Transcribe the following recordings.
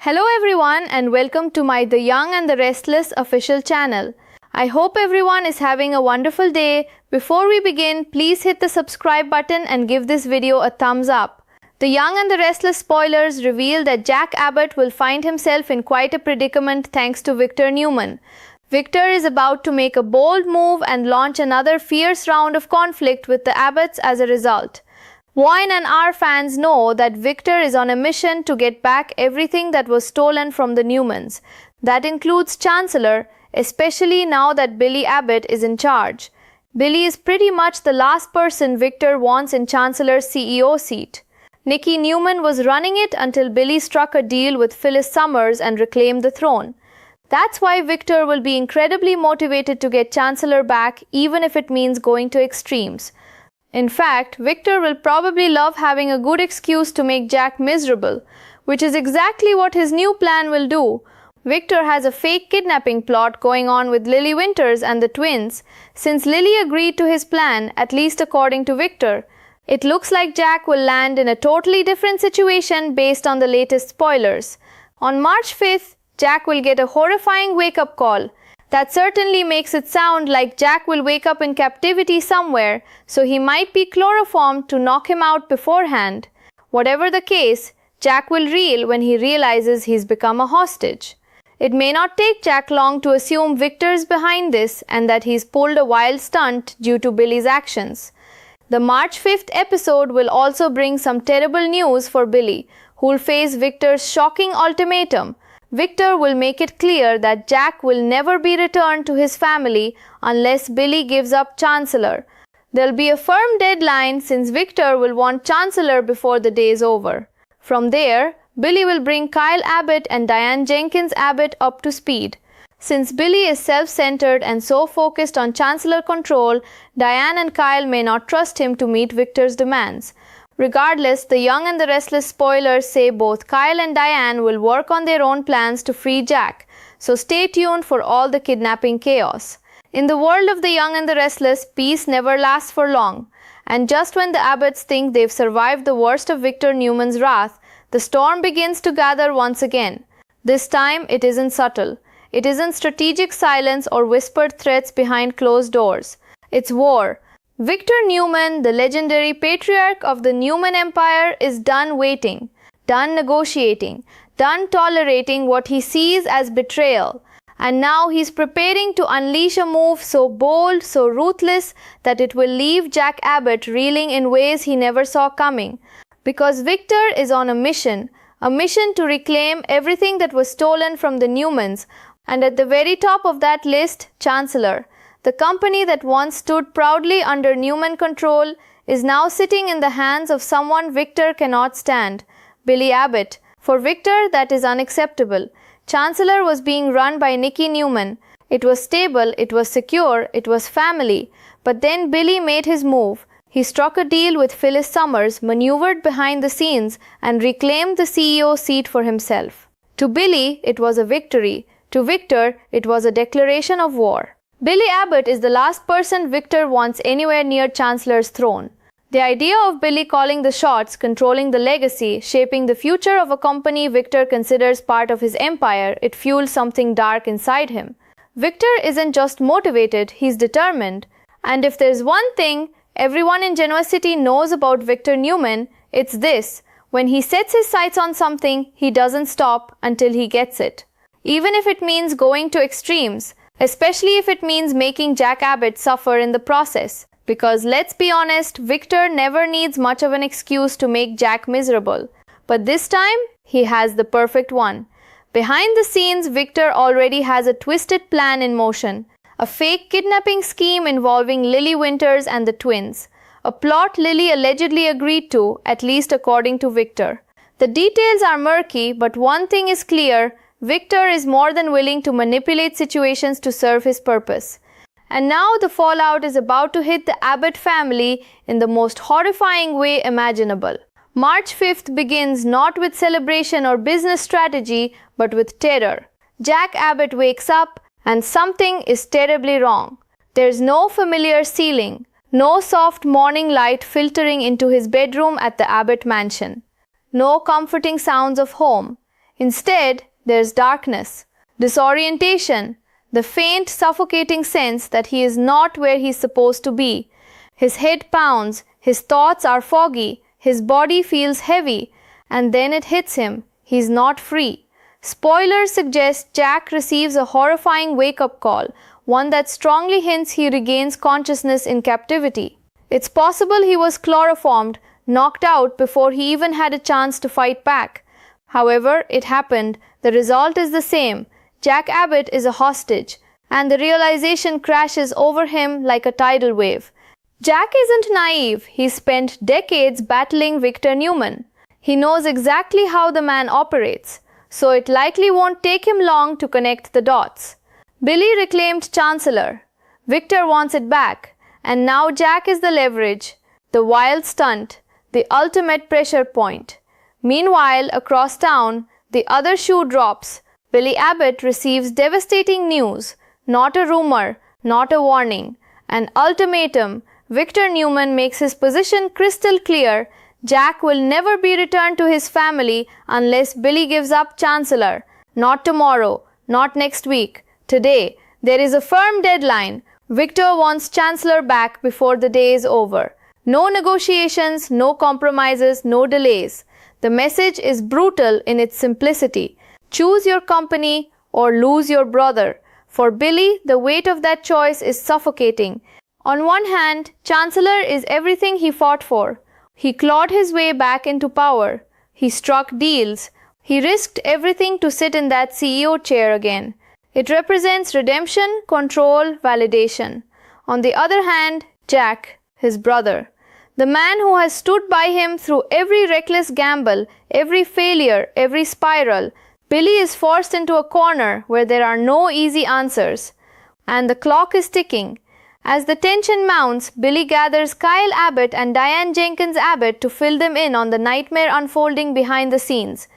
Hello everyone and welcome to my The Young and the Restless official channel. I hope everyone is having a wonderful day. Before we begin, please hit the subscribe button and give this video a thumbs up. The Young and the Restless spoilers reveal that Jack Abbott will find himself in quite a predicament thanks to Victor Newman. Victor is about to make a bold move and launch another fierce round of conflict with the Abbotts as a result. Wine and our fans know that Victor is on a mission to get back everything that was stolen from the Newmans. That includes Chancellor, especially now that Billy Abbott is in charge. Billy is pretty much the last person Victor wants in Chancellor's CEO seat. Nicky Newman was running it until Billy struck a deal with Phyllis Summers and reclaimed the throne. That's why Victor will be incredibly motivated to get Chancellor back, even if it means going to extremes. In fact, Victor will probably love having a good excuse to make Jack miserable, which is exactly what his new plan will do. Victor has a fake kidnapping plot going on with Lily Winters and the twins, since Lily agreed to his plan, at least according to Victor. It looks like Jack will land in a totally different situation based on the latest spoilers. On March 5th, Jack will get a horrifying wake-up call. That certainly makes it sound like Jack will wake up in captivity somewhere, so he might be chloroformed to knock him out beforehand. Whatever the case, Jack will reel when he realizes he's become a hostage. It may not take Jack long to assume Victor's behind this and that he's pulled a wild stunt due to Billy's actions. The March 5th episode will also bring some terrible news for Billy, who'll face Victor's shocking ultimatum. Victor will make it clear that Jack will never be returned to his family unless Billy gives up Chancellor. There'll be a firm deadline since Victor will want Chancellor before the day's over. From there, Billy will bring Kyle Abbott and Diane Jenkins Abbott up to speed. Since Billy is self-centered and so focused on Chancellor control, Diane and Kyle may not trust him to meet Victor's demands. Regardless, the Young and the Restless spoilers say both Kyle and Diane will work on their own plans to free Jack, so stay tuned for all the kidnapping chaos. In the world of the Young and the Restless, peace never lasts for long, and just when the Abbotts think they've survived the worst of Victor Newman's wrath, the storm begins to gather once again. This time, it isn't subtle. It isn't strategic silence or whispered threats behind closed doors. It's war. Victor Newman, the legendary patriarch of the Newman Empire, is done waiting, done negotiating, done tolerating what he sees as betrayal. And now he's preparing to unleash a move so bold, so ruthless, that it will leave Jack Abbott reeling in ways he never saw coming. Because Victor is on a mission to reclaim everything that was stolen from the Newmans, and at the very top of that list, Chancellor. The company that once stood proudly under Newman control is now sitting in the hands of someone Victor cannot stand, Billy Abbott. For Victor, that is unacceptable. Chancellor was being run by Nicky Newman. It was stable, it was secure, it was family. But then Billy made his move. He struck a deal with Phyllis Summers, maneuvered behind the scenes, and reclaimed the CEO seat for himself. To Billy, it was a victory. To Victor, it was a declaration of war. Billy Abbott is the last person Victor wants anywhere near Chancellor's throne. The idea of Billy calling the shots, controlling the legacy, shaping the future of a company Victor considers part of his empire, it fuels something dark inside him. Victor isn't just motivated, he's determined. And if there's one thing everyone in Genoa City knows about Victor Newman, it's this: when he sets his sights on something, he doesn't stop until he gets it. Even if it means going to extremes, especially if it means making Jack Abbott suffer in the process. Because let's be honest, Victor never needs much of an excuse to make Jack miserable. But this time, he has the perfect one. Behind the scenes, Victor already has a twisted plan in motion. A fake kidnapping scheme involving Lily Winters and the twins. A plot Lily allegedly agreed to, at least according to Victor. The details are murky, but one thing is clear: Victor is more than willing to manipulate situations to serve his purpose. And now the fallout is about to hit the Abbott family in the most horrifying way imaginable. March 5th begins not with celebration or business strategy, but with terror. Jack Abbott wakes up, and something is terribly wrong. There's no familiar ceiling, no soft morning light filtering into his bedroom at the Abbott mansion. No comforting sounds of home. Instead, there's darkness, disorientation, the faint, suffocating sense that he is not where he's supposed to be. His head pounds, his thoughts are foggy, his body feels heavy, and then it hits him. He's not free. Spoilers suggest Jack receives a horrifying wake-up call, one that strongly hints he regains consciousness in captivity. It's possible he was chloroformed, knocked out before he even had a chance to fight back. However, it happened. The result is the same. Jack Abbott is a hostage, and the realization crashes over him like a tidal wave. Jack isn't naive. He spent decades battling Victor Newman. He knows exactly how the man operates, so it likely won't take him long to connect the dots. Billy reclaimed Chancellor. Victor wants it back, and now Jack is the leverage, the wild stunt, the ultimate pressure point. Meanwhile, across town, the other shoe drops. Billy Abbott receives devastating news, not a rumor, not a warning, an ultimatum. Victor Newman makes his position crystal clear. Jack will never be returned to his family unless Billy gives up Chancellor. Not tomorrow, not next week, today. There is a firm deadline. Victor wants Chancellor back before the day is over. No negotiations, no compromises, no delays. The message is brutal in its simplicity. Choose your company or lose your brother. For Billy, the weight of that choice is suffocating. On one hand, Chancellor is everything he fought for. He clawed his way back into power. He struck deals. He risked everything to sit in that CEO chair again. It represents redemption, control, validation. On the other hand, Jack, his brother, the man who has stood by him through every reckless gamble, every failure, every spiral. Billy is forced into a corner where there are no easy answers. And the clock is ticking. As the tension mounts, Billy gathers Kyle Abbott and Diane Jenkins Abbott to fill them in on the nightmare unfolding behind the scenes.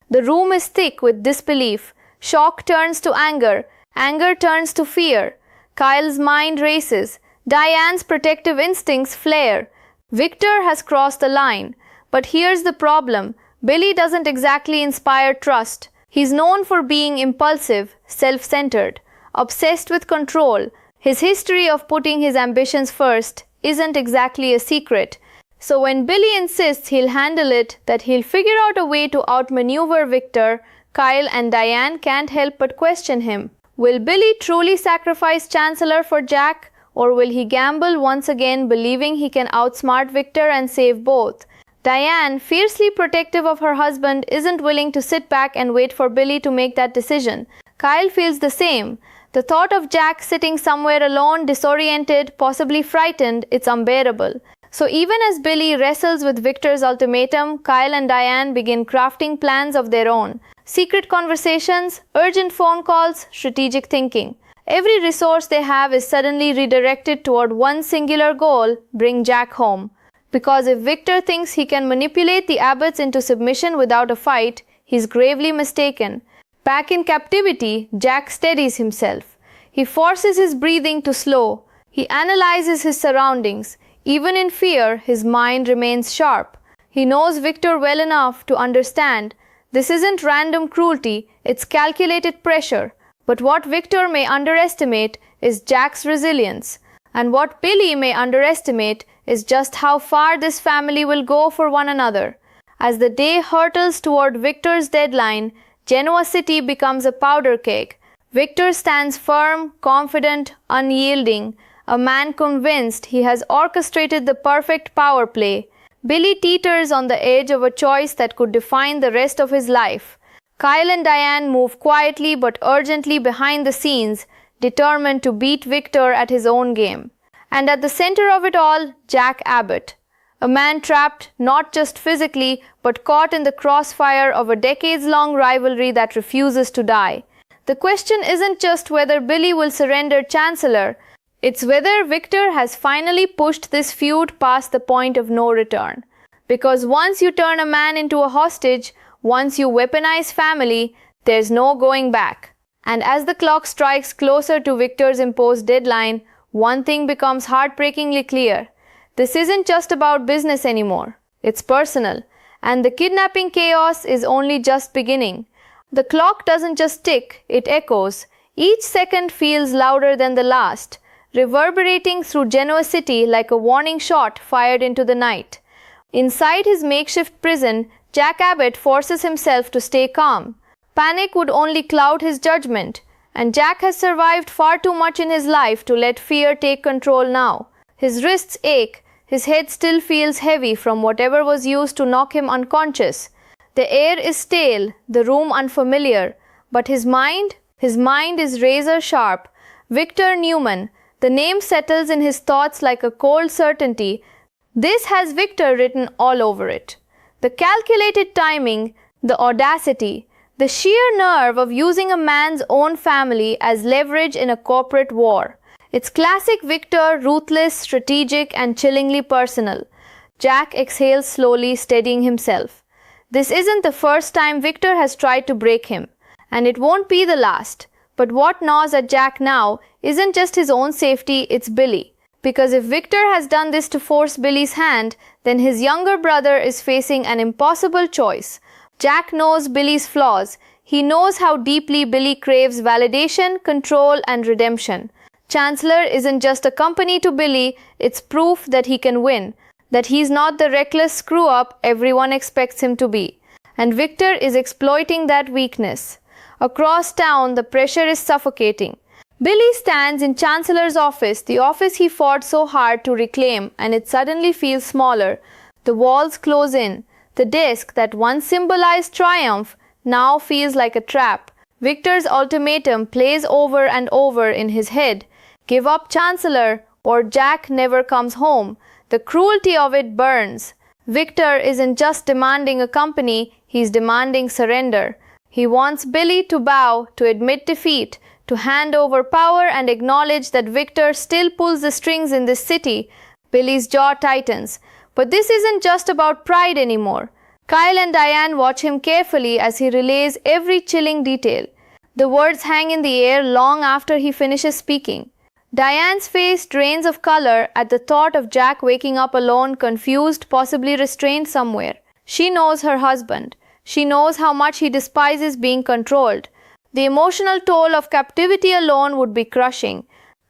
The room is thick with disbelief. Shock turns to anger. Anger turns to fear. Kyle's mind races. Diane's protective instincts flare. Victor has crossed the line. But here's the problem. Billy doesn't exactly inspire trust. He's known for being impulsive, self-centered, obsessed with control. His history of putting his ambitions first isn't exactly a secret. So when Billy insists he'll handle it, that he'll figure out a way to outmaneuver Victor, Kyle and Diane can't help but question him. Will Billy truly sacrifice Chancellor for Jack? Or will he gamble once again, believing he can outsmart Victor and save both? Diane, fiercely protective of her husband, isn't willing to sit back and wait for Billy to make that decision. Kyle feels the same. The thought of Jack sitting somewhere alone, disoriented, possibly frightened, it's unbearable. So even as Billy wrestles with Victor's ultimatum, Kyle and Diane begin crafting plans of their own. Secret conversations, urgent phone calls, strategic thinking. Every resource they have is suddenly redirected toward one singular goal: bring Jack home. Because if Victor thinks he can manipulate the Abbotts into submission without a fight, he's gravely mistaken. Back in captivity, Jack steadies himself. He forces his breathing to slow. He analyzes his surroundings. Even in fear, his mind remains sharp. He knows Victor well enough to understand this isn't random cruelty, it's calculated pressure. But what Victor may underestimate is Jack's resilience. And what Billy may underestimate is just how far this family will go for one another. As the day hurtles toward Victor's deadline, Genoa City becomes a powder keg. Victor stands firm, confident, unyielding, a man convinced he has orchestrated the perfect power play. Billy teeters on the edge of a choice that could define the rest of his life. Kyle and Diane move quietly but urgently behind the scenes, determined to beat Victor at his own game. And at the center of it all, Jack Abbott, a man trapped not just physically but caught in the crossfire of a decades-long rivalry that refuses to die. The question isn't just whether Billy will surrender Chancellor, it's whether Victor has finally pushed this feud past the point of no return. Because once you turn a man into a hostage, once you weaponize family, there's no going back. And as the clock strikes closer to Victor's imposed deadline, one thing becomes heartbreakingly clear. This isn't just about business anymore. It's personal. And the kidnapping chaos is only just beginning. The clock doesn't just tick, it echoes. Each second feels louder than the last, reverberating through Genoa City like a warning shot fired into the night. Inside his makeshift prison, Jack Abbott forces himself to stay calm. Panic would only cloud his judgment, and Jack has survived far too much in his life to let fear take control now. His wrists ache, his head still feels heavy from whatever was used to knock him unconscious. The air is stale, the room unfamiliar, but his mind is razor sharp. Victor Newman, the name settles in his thoughts like a cold certainty. This has Victor written all over it. The calculated timing, the audacity, the sheer nerve of using a man's own family as leverage in a corporate war. It's classic Victor, ruthless, strategic, and chillingly personal. Jack exhales slowly, steadying himself. This isn't the first time Victor has tried to break him, and it won't be the last. But what gnaws at Jack now isn't just his own safety, it's Billy. Because if Victor has done this to force Billy's hand, then his younger brother is facing an impossible choice. Jack knows Billy's flaws. He knows how deeply Billy craves validation, control, and redemption. Chancellor isn't just a company to Billy, it's proof that he can win, that he's not the reckless screw-up everyone expects him to be. And Victor is exploiting that weakness. Across town, the pressure is suffocating. Billy stands in Chancellor's office, the office he fought so hard to reclaim, and it suddenly feels smaller. The walls close in. The desk that once symbolized triumph now feels like a trap. Victor's ultimatum plays over and over in his head. Give up, Chancellor, or Jack never comes home. The cruelty of it burns. Victor isn't just demanding a company, he's demanding surrender. He wants Billy to bow, to admit defeat, to hand over power and acknowledge that Victor still pulls the strings in this city. Billy's jaw tightens. But this isn't just about pride anymore. Kyle and Diane watch him carefully as he relays every chilling detail. The words hang in the air long after he finishes speaking. Diane's face drains of color at the thought of Jack waking up alone, confused, possibly restrained somewhere. She knows her husband. She knows how much he despises being controlled. The emotional toll of captivity alone would be crushing.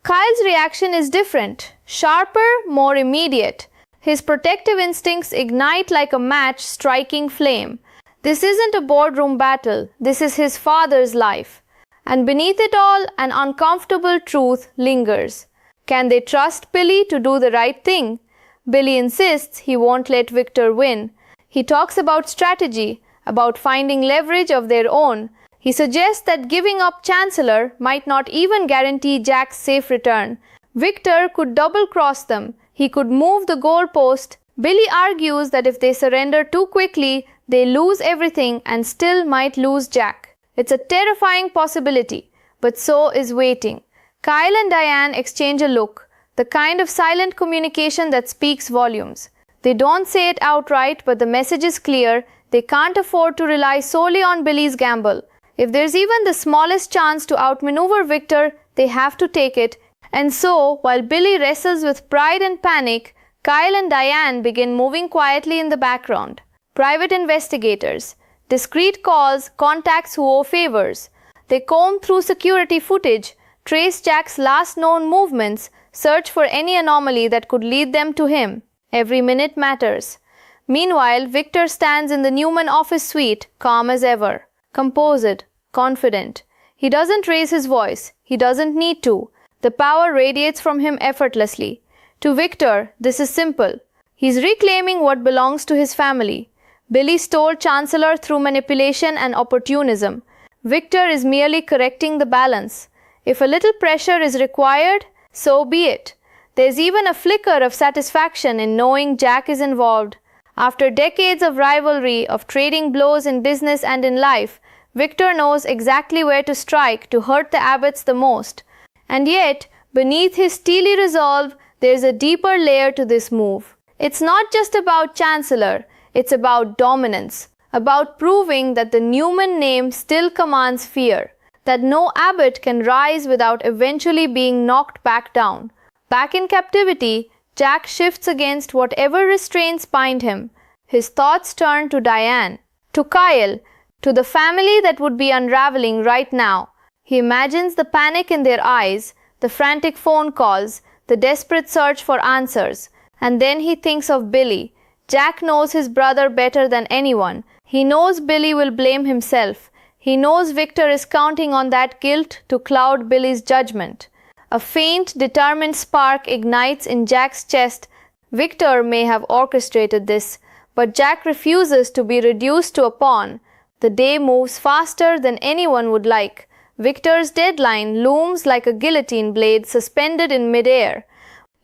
Kyle's reaction is different, sharper, more immediate. His protective instincts ignite like a match striking flame. This isn't a boardroom battle. This is his father's life. And beneath it all, an uncomfortable truth lingers. Can they trust Billy to do the right thing? Billy insists he won't let Victor win. He talks about strategy, about finding leverage of their own. He suggests that giving up Chancellor might not even guarantee Jack's safe return. Victor could double-cross them. He could move the goalpost. Billy argues that if they surrender too quickly, they lose everything and still might lose Jack. It's a terrifying possibility, but so is waiting. Kyle and Diane exchange a look, the kind of silent communication that speaks volumes. They don't say it outright, but the message is clear. They can't afford to rely solely on Billy's gamble. If there's even the smallest chance to outmaneuver Victor, they have to take it. And so, while Billy wrestles with pride and panic, Kyle and Diane begin moving quietly in the background. Private investigators, discreet calls, contacts who owe favors. They comb through security footage, trace Jack's last known movements, search for any anomaly that could lead them to him. Every minute matters. Meanwhile, Victor stands in the Newman office suite, calm as ever, composed, confident. He doesn't raise his voice. He doesn't need to. The power radiates from him effortlessly. To Victor, this is simple. He's reclaiming what belongs to his family. Billy stole Chancellor through manipulation and opportunism. Victor is merely correcting the balance. If a little pressure is required, so be it. There's even a flicker of satisfaction in knowing Jack is involved. After decades of rivalry, of trading blows in business and in life, Victor knows exactly where to strike to hurt the Abbotts the most. And yet, beneath his steely resolve, there's a deeper layer to this move. It's not just about Chancellor, it's about dominance, about proving that the Newman name still commands fear, that no Abbott can rise without eventually being knocked back down. Back in captivity, Jack shifts against whatever restraints bind him. His thoughts turn to Diane, to Kyle, To the family that would be unraveling right now. He imagines the panic in their eyes, the frantic phone calls, the desperate search for answers. And then he thinks of Billy. Jack knows his brother better than anyone. He knows Billy will blame himself. He knows Victor is counting on that guilt to cloud Billy's judgment. A faint, determined spark ignites in Jack's chest. Victor may have orchestrated this, but Jack refuses to be reduced to a pawn. The day moves faster than anyone would like. Victor's deadline looms like a guillotine blade suspended in midair.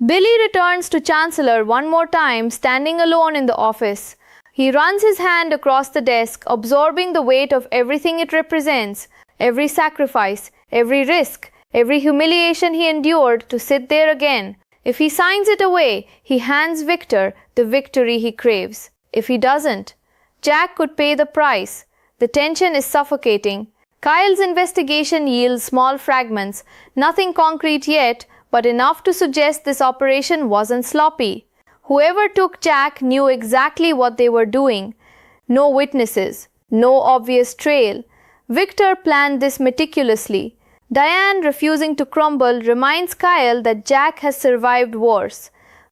Billy returns to Chancellor one more time, standing alone in the office. He runs his hand across the desk, absorbing the weight of everything it represents, every sacrifice, every risk, every humiliation he endured to sit there again. If he signs it away, he hands Victor the victory he craves. If he doesn't, Jack could pay the price. The tension is suffocating. Kyle's investigation yields small fragments, nothing concrete yet, but enough to suggest this operation wasn't sloppy. Whoever took Jack knew exactly what they were doing. No witnesses, no obvious trail. Victor planned this meticulously. Diane, refusing to crumble, reminds Kyle that Jack has survived wars.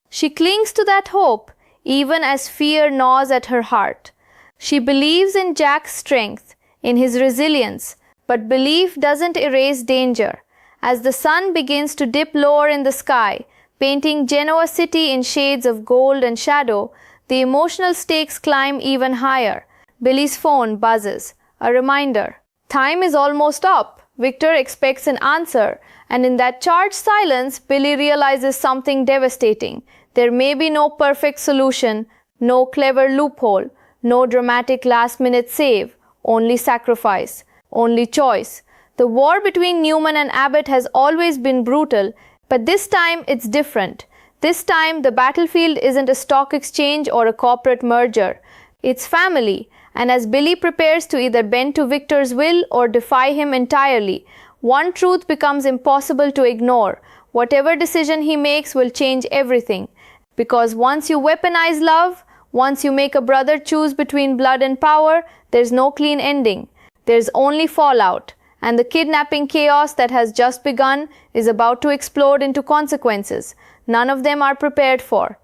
She clings to that hope, even as fear gnaws at her heart. She believes in Jack's strength, in his resilience, but belief doesn't erase danger. As the sun begins to dip lower in the sky, painting Genoa City in shades of gold and shadow, the emotional stakes climb even higher. Billy's phone buzzes, a reminder. Time is almost up. Victor expects an answer, and in that charged silence, Billy realizes something devastating. There may be no perfect solution, no clever loophole, no dramatic last-minute save, only sacrifice, only choice. The war between Newman and Abbott has always been brutal, but this time it's different. This time the battlefield isn't a stock exchange or a corporate merger. It's family, and as Billy prepares to either bend to Victor's will or defy him entirely, one truth becomes impossible to ignore. Whatever decision he makes will change everything. Because once you weaponize love, once you make a brother choose between blood and power, there's no clean ending. There's only fallout. And the kidnapping chaos that has just begun is about to explode into consequences none of them are prepared for.